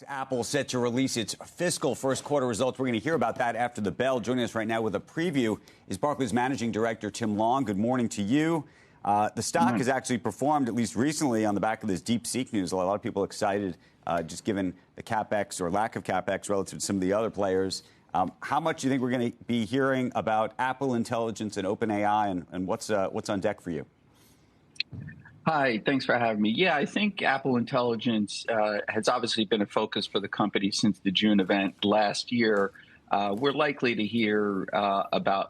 Apple set to release its fiscal first quarter results. We're going to hear about that after the bell. Joining us right now with a preview is Barclays Managing Director Tim Long. Good morning to you. The stock has actually performed, at least recently, on the back of this DeepSeek news. A lot of people excited, just given the CapEx or lack of CapEx relative to some of the other players. How much do you think we're going to be hearing about Apple Intelligence and OpenAI, and what's on deck for you? Hi, thanks for having me. Yeah, I think Apple Intelligence has obviously been a focus for the company since the June event last year. We're likely to hear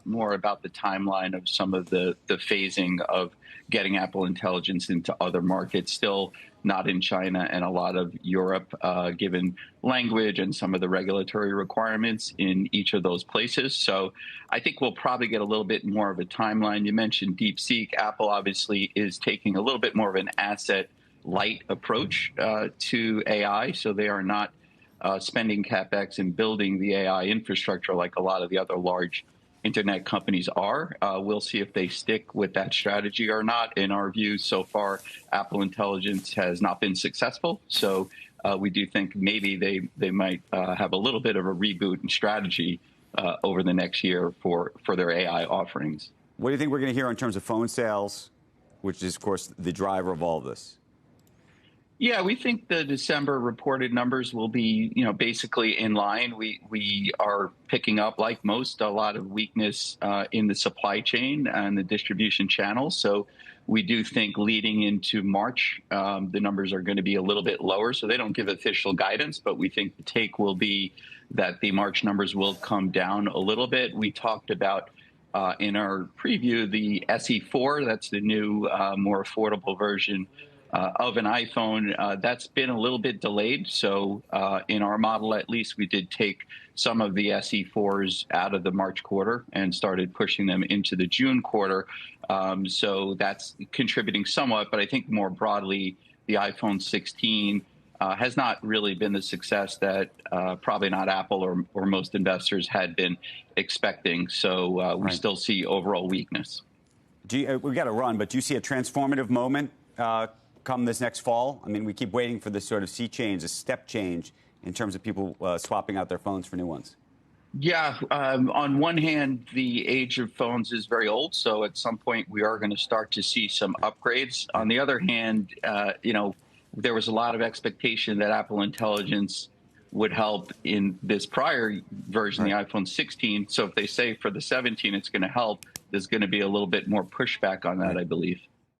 more about the timeline of some of the phasing of getting Apple Intelligence into other markets, still not in China and a lot of Europe, given language and some of the regulatory requirements in each of those places. So I think we'll probably get a little bit more of a timeline. You mentioned DeepSeek. Apple obviously is taking a little bit more of an asset light approach to AI. So they are not spending CapEx and building the AI infrastructure like a lot of the other large internet companies are. We'll see if they stick with that strategy or not. In our view, so far, Apple Intelligence has not been successful. So we do think maybe they might have a little bit of a reboot in strategy over the next year for their AI offerings. What do you think we're going to hear in terms of phone sales, which is, of course, the driver of all of this? Yeah, we think the December reported numbers will be, basically in line. We are picking up, like most, a lot of weakness in the supply chain and the distribution channels. So we do think leading into March, the numbers are going to be a little bit lower. So they don't give official guidance, but we think the take will be that the March numbers will come down a little bit. We talked about in our preview the SE4, that's the new, more affordable version of an iPhone. That's been a little bit delayed. So in our model, at least, we did take some of the SE4s out of the March quarter and started pushing them into the June quarter. So that's contributing somewhat. But I think more broadly, the iPhone 16 has not really been the success that probably not Apple or most investors had been expecting. So we still see overall weakness. We've got to run, but do you see a transformative moment come this next fall? I mean, we keep waiting for this sort of sea change, a step change in terms of people swapping out their phones for new ones. Yeah. On one hand, the age of phones is very old. So at some point, we are going to start to see some upgrades. On the other hand, there was a lot of expectation that Apple Intelligence would help in this prior version, the iPhone 16. So if they say for the 17, it's going to help, there's going to be a little bit more pushback on that, I believe.